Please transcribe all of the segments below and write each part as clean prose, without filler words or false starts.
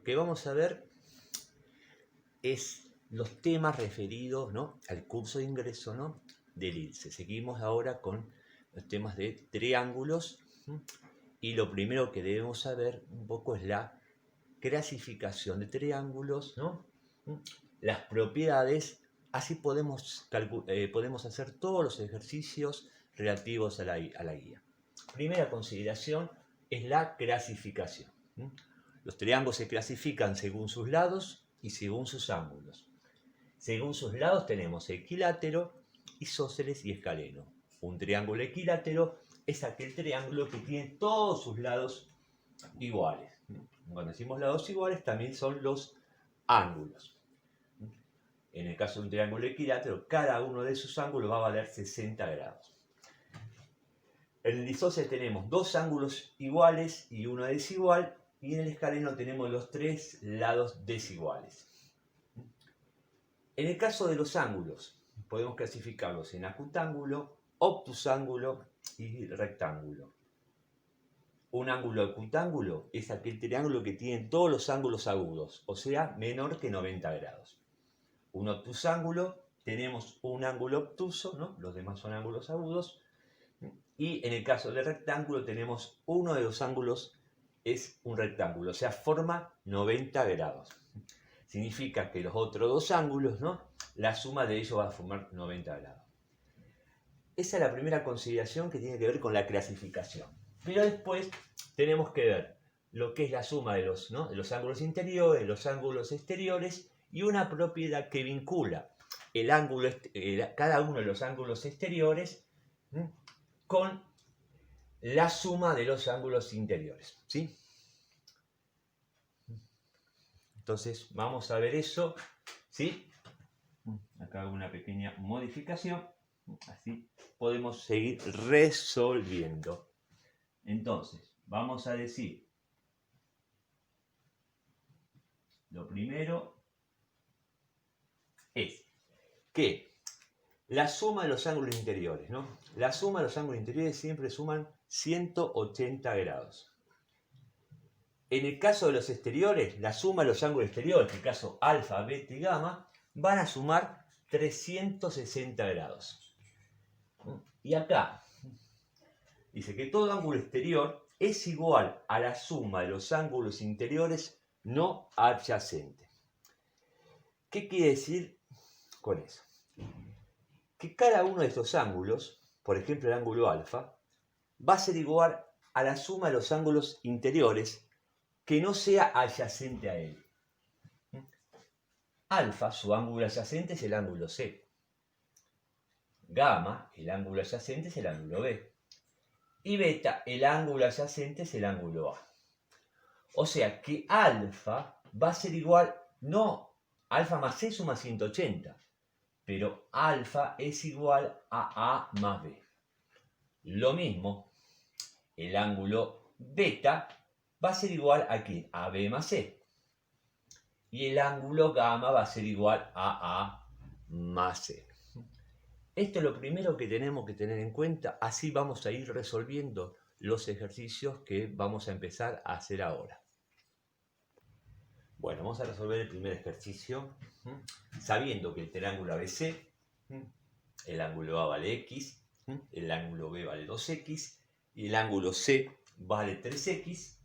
que vamos a ver es los temas referidos, ¿no?, al curso de ingreso, ¿no?, del ILSE. Seguimos ahora con los temas de triángulos, y lo primero que debemos saber un poco es la clasificación de triángulos, ¿no?, las propiedades. Así podemos hacer todos los ejercicios relativos a la guía. Primera consideración es la clasificación. Los triángulos se clasifican según sus lados y según sus ángulos. Según sus lados tenemos equilátero, isósceles y escaleno. Un triángulo equilátero es aquel triángulo que tiene todos sus lados iguales. Cuando decimos lados iguales también son los ángulos. En el caso de un triángulo equilátero, cada uno de sus ángulos va a valer 60 grados. En el isósceles tenemos dos ángulos iguales y uno desigual, y en el escaleno tenemos los tres lados desiguales. En el caso de los ángulos, podemos clasificarlos en acutángulo, obtusángulo y rectángulo. Un ángulo acutángulo es aquel triángulo que tiene todos los ángulos agudos, o sea, menor que 90 grados. Un obtusángulo, tenemos un ángulo obtuso, ¿no?, los demás son ángulos agudos. Y en el caso del rectángulo tenemos uno de los ángulos es un rectángulo, o sea, forma 90 grados. Significa que los otros dos ángulos, ¿no?, la suma de ellos va a formar 90 grados. Esa es la primera consideración que tiene que ver con la clasificación. Pero después tenemos que ver lo que es la suma de los ángulos interiores, los ángulos exteriores, y una propiedad que vincula cada uno de los ángulos exteriores con la suma de los ángulos interiores, ¿sí? Entonces vamos a ver eso, ¿sí? Acá hago una pequeña modificación, así podemos seguir resolviendo. Entonces, vamos a decir, lo primero es que la suma de los ángulos interiores, ¿no? La suma de los ángulos interiores siempre suman 180 grados. En el caso de los exteriores, la suma de los ángulos exteriores, en el caso alfa, beta y gamma, van a sumar 360 grados. Y acá dice que todo ángulo exterior es igual a la suma de los ángulos interiores no adyacentes. ¿Qué quiere decir con eso? Que cada uno de estos ángulos, por ejemplo el ángulo alfa, va a ser igual a la suma de los ángulos interiores que no sea adyacente a él. Alfa, su ángulo adyacente es el ángulo C. Gamma, el ángulo adyacente es el ángulo B. Y beta, el ángulo adyacente es el ángulo A. O sea que alfa va a ser igual, no, alfa más C suma 180, pero alfa es igual a A más B. Lo mismo, el ángulo beta va a ser igual a ¿qué? A B más C. Y el ángulo gamma va a ser igual a A más C. Esto es lo primero que tenemos que tener en cuenta, así vamos a ir resolviendo los ejercicios que vamos a empezar a hacer ahora. Bueno, vamos a resolver el primer ejercicio, sabiendo que el triángulo ABC, el ángulo A vale X, el ángulo B vale 2X y el ángulo C vale 3X.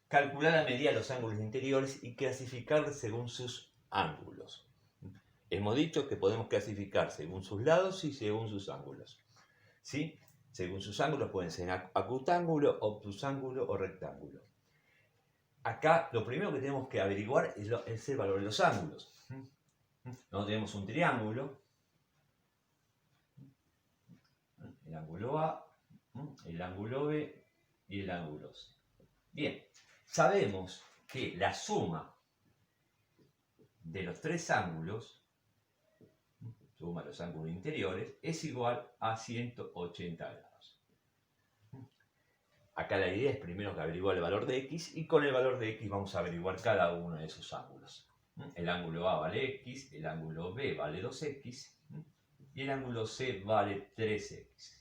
Calcular la medida de los ángulos interiores y clasificar según sus ángulos. Hemos dicho que podemos clasificar según sus lados y según sus ángulos, ¿sí? Según sus ángulos pueden ser acutángulo, obtusángulo o rectángulo. Acá lo primero que tenemos que averiguar es el valor de los ángulos. ¿No? Tenemos un triángulo, el ángulo A, el ángulo B y el ángulo C. Bien, sabemos que la suma de los tres ángulos, suma de los ángulos interiores, es igual a 180 grados. Acá la idea es primero que averiguar el valor de X, y con el valor de X vamos a averiguar cada uno de esos ángulos. El ángulo A vale X, el ángulo B vale 2X y el ángulo C vale 3X.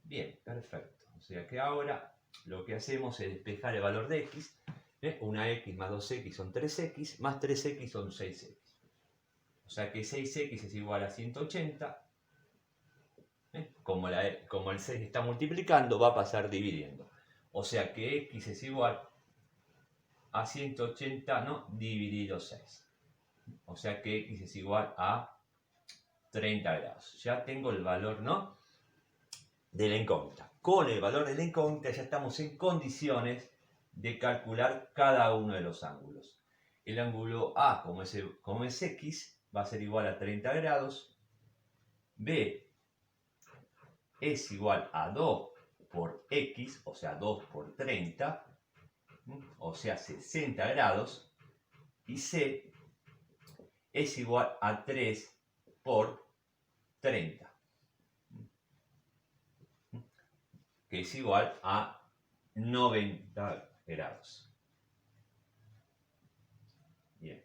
Bien, perfecto. O sea que ahora lo que hacemos es despejar el valor de X Una x más 2x son 3x, más 3x son 6x. O sea que 6x es igual a 180. Como el 6 está multiplicando, va a pasar dividiendo. O sea que x es igual a 180, ¿no? Dividido 6. O sea que x es igual a 30 grados. Ya tengo el valor, ¿no? De la incógnita. Con el valor de la incógnita ya estamos en condiciones de calcular cada uno de los ángulos. El ángulo A, como es X, va a ser igual a 30 grados. B es igual a 2 por X, o sea 2 por 30, o sea 60 grados. Y C es igual a 3 por 30, que es igual a 90 grados. Bien.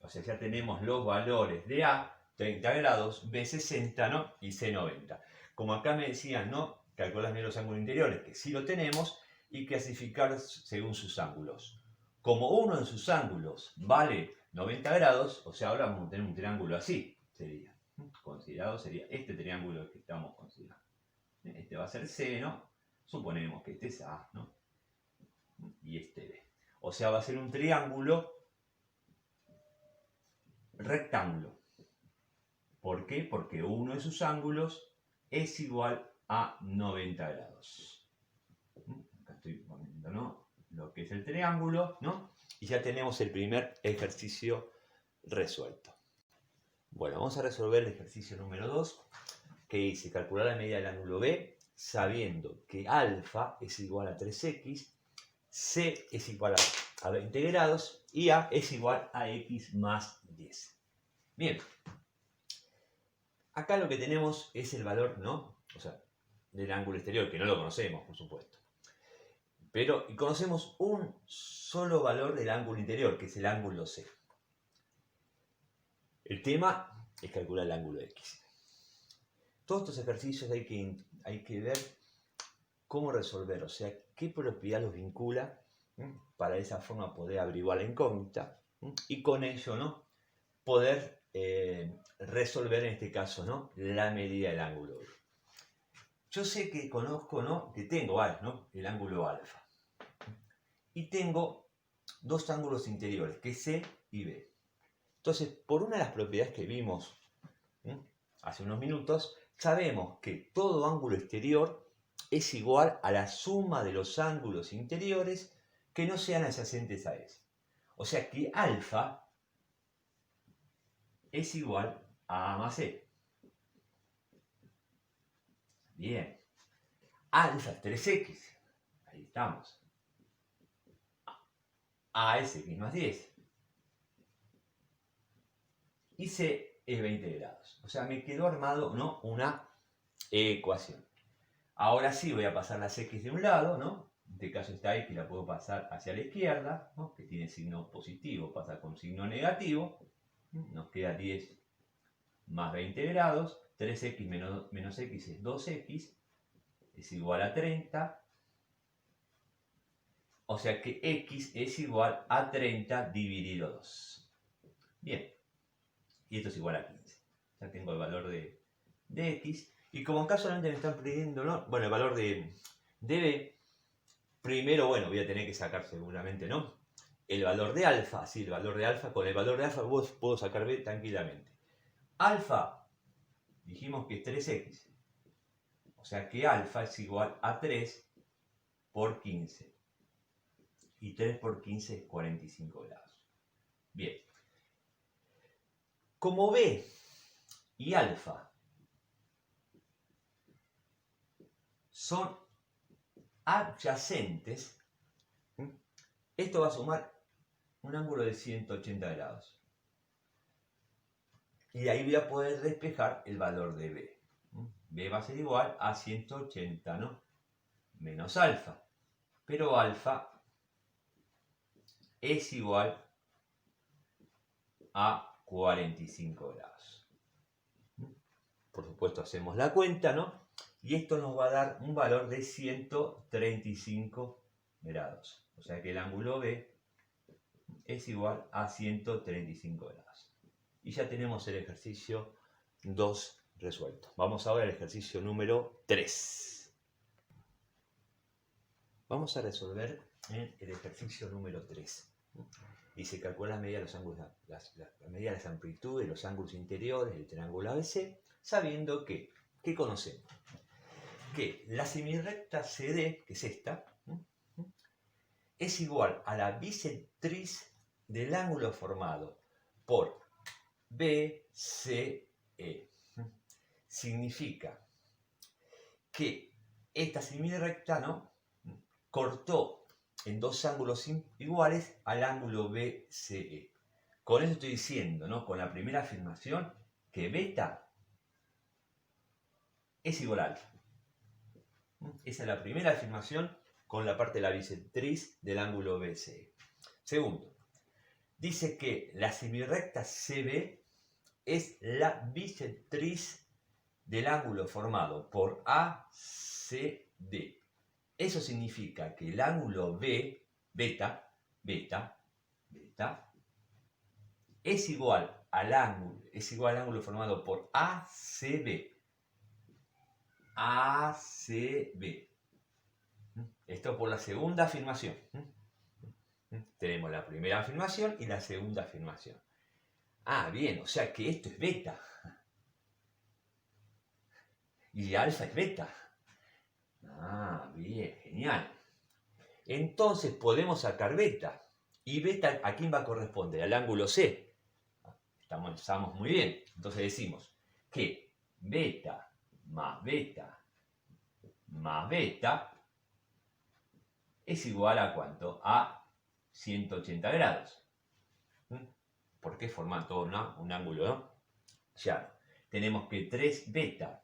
O sea, ya tenemos los valores de A, 30 grados, B 60, ¿no? Y C 90. Como acá me decían, ¿no? Calcular los ángulos interiores, que sí lo tenemos, y clasificar según sus ángulos. Como uno de sus ángulos vale 90 grados, o sea, ahora vamos a tener un triángulo así, sería. Considerado sería este triángulo que estamos considerando. Este va a ser C, ¿no? Suponemos que este es A, ¿no? Y este B. O sea, va a ser un triángulo rectángulo. ¿Por qué? Porque uno de sus ángulos es igual a 90 grados. Acá estoy poniendo, ¿no? Lo que es el triángulo, ¿no? Y ya tenemos el primer ejercicio resuelto. Bueno, vamos a resolver el ejercicio número 2, que dice calcular la medida del ángulo B, sabiendo que alfa es igual a 3x, C es igual a 20 grados y A es igual a x más 10. Bien, acá lo que tenemos es el valor, ¿no? O sea, del ángulo exterior, que no lo conocemos, por supuesto. Pero conocemos un solo valor del ángulo interior, que es el ángulo C. El tema es calcular el ángulo X. Todos estos ejercicios hay que ver cómo resolver, o sea, qué propiedad los vincula para de esa forma poder averiguar la incógnita y con ello, ¿no? Poder resolver en este caso, ¿no? La medida del ángulo B. Yo sé que conozco, ¿no? Que tengo, ¿no? El ángulo alfa. Y tengo dos ángulos interiores, que es C y B. Entonces, por una de las propiedades que vimos hace unos minutos, sabemos que todo ángulo exterior es igual a la suma de los ángulos interiores que no sean adyacentes a ese. O sea que alfa es igual a A más E. Bien. Alfa es 3x. Ahí estamos. A es x más 10. Y C es 20 grados. O sea, me quedó armado, ¿no? Una ecuación. Ahora sí voy a pasar las x de un lado, ¿no? En este caso esta x la puedo pasar hacia la izquierda, ¿no? Que tiene signo positivo, pasa con signo negativo. Nos queda 10 más 20 grados. 3x menos x es 2x. Es igual a 30. O sea que x es igual a 30 dividido 2. Bien. Y esto es igual a 15. Ya tengo el valor de x. Y como acá solamente me están pidiendo, ¿no? Bueno, el valor de b, primero, bueno, voy a tener que sacar seguramente, ¿no? El valor de alfa, sí, el valor de alfa. Con el valor de alfa puedo sacar b tranquilamente. Alfa, dijimos que es 3x. O sea que alfa es igual a 3 por 15. Y 3 por 15 es 45 grados. Bien. Como b y alfa son adyacentes, esto va a sumar un ángulo de 180 grados. Y de ahí voy a poder despejar el valor de b. B va a ser igual a 180, ¿no? Menos alfa. Pero alfa es igual a 45 grados. Por supuesto hacemos la cuenta, ¿no? Y esto nos va a dar un valor de 135 grados. O sea que el ángulo B es igual a 135 grados. Y ya tenemos el ejercicio 2 resuelto. Vamos ahora al ejercicio número 3. Vamos a resolver el ejercicio número 3. Y se calcula la medida de los ángulos, la medida de las amplitudes de los ángulos interiores del triángulo ABC, sabiendo que, ¿qué conocemos? Que la semirrecta CD, que es esta, es igual a la bisectriz del ángulo formado por BCE. Significa que esta semirrecta, ¿no?, cortó en dos ángulos iguales al ángulo BCE. Con eso estoy diciendo, ¿no?, con la primera afirmación, que beta es igual a alfa. Esa es la primera afirmación con la parte de la bisectriz del ángulo BCE. Segundo, dice que la semirrecta CB es la bisectriz del ángulo formado por ACD. Eso significa que el ángulo B, beta, es igual al ángulo formado por ACB. ACB. Esto por la segunda afirmación. Tenemos la primera afirmación y la segunda afirmación. Ah, bien, o sea que esto es beta. Y alfa es beta. Ah, bien, genial. Entonces podemos sacar beta. ¿Y beta a quién va a corresponder? Al ángulo C. Estamos muy bien. Entonces decimos que beta más beta más beta es igual a ¿cuánto? A 180 grados. Porque forman todo un ángulo, ¿no? Ya tenemos que 3 beta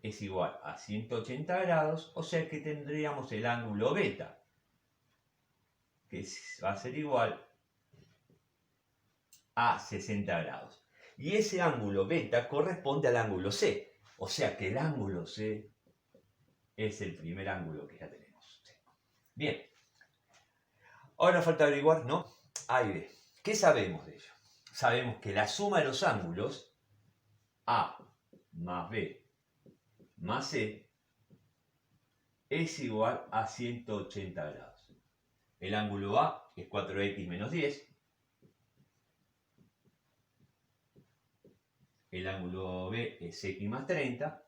es igual a 180 grados, o sea que tendríamos el ángulo beta, que va a ser igual a 60 grados. Y ese ángulo beta corresponde al ángulo C, o sea que el ángulo C es el primer ángulo que ya tenemos. Bien, ahora falta averiguar, ¿no? A y B. ¿Qué sabemos de ello? Sabemos que la suma de los ángulos A más B más C es igual a 180 grados. El ángulo A es 4x menos 10. El ángulo B es x más 30.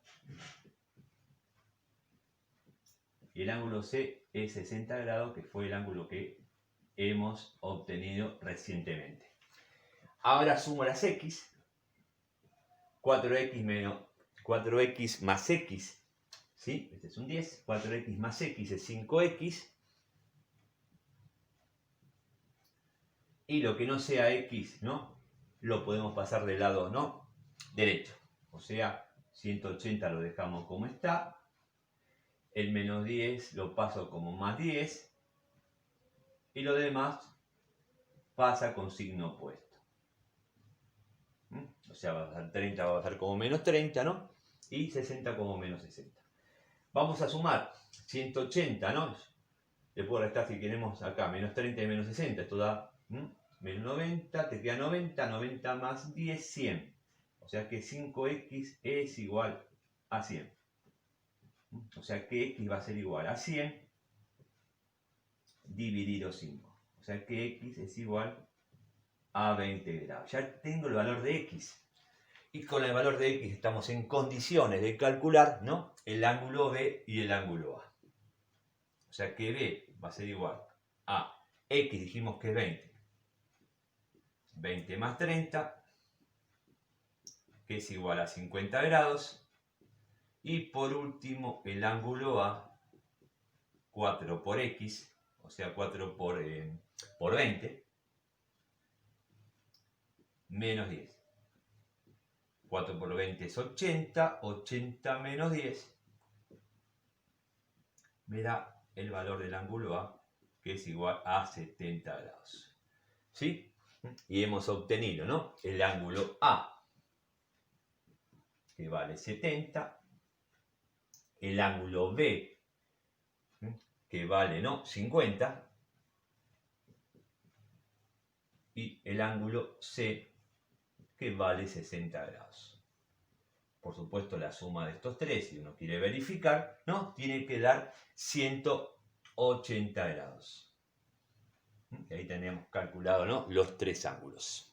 Y el ángulo C es 60 grados, que fue el ángulo que hemos obtenido recientemente. Ahora sumo las x. 4x más x, ¿sí? Este es un 10. 4x más x es 5x. Y lo que no sea x, ¿no?, lo podemos pasar del lado, ¿no?, derecho. O sea, 180 lo dejamos como está. El menos 10 lo paso como más 10. Y lo demás pasa con signo opuesto. O sea, va a ser 30, va a bajar como menos 30, ¿no? Y 60 como menos 60. Vamos a sumar 180, ¿no? Le puedo restar si queremos acá, menos 30 y menos 60. Esto da menos 90, te queda 90, 90 más 10, 100. O sea que 5x es igual a 100. O sea que x va a ser igual a 100 dividido 5. O sea que x es igual a 20 grados. Ya tengo el valor de x. Y con el valor de x estamos en condiciones de calcular, ¿no?, el ángulo B y el ángulo A. O sea que B va a ser igual a x, dijimos que es 20. 20 más 30, que es igual a 50 grados. Y por último, el ángulo A, 4 por x, o sea 4 por 20, menos 10. 4 por 20 es 80, 80 menos 10 me da el valor del ángulo A, que es igual a 70 grados. ¿Sí? Y hemos obtenido, ¿no?, el ángulo A, que vale 70, el ángulo B, que vale, ¿no?, 50, y el ángulo C, que vale 60 grados. Por supuesto, la suma de estos tres, si uno quiere verificar, ¿no?, tiene que dar 180 grados. Y ahí tenemos calculado, ¿no?, los tres ángulos.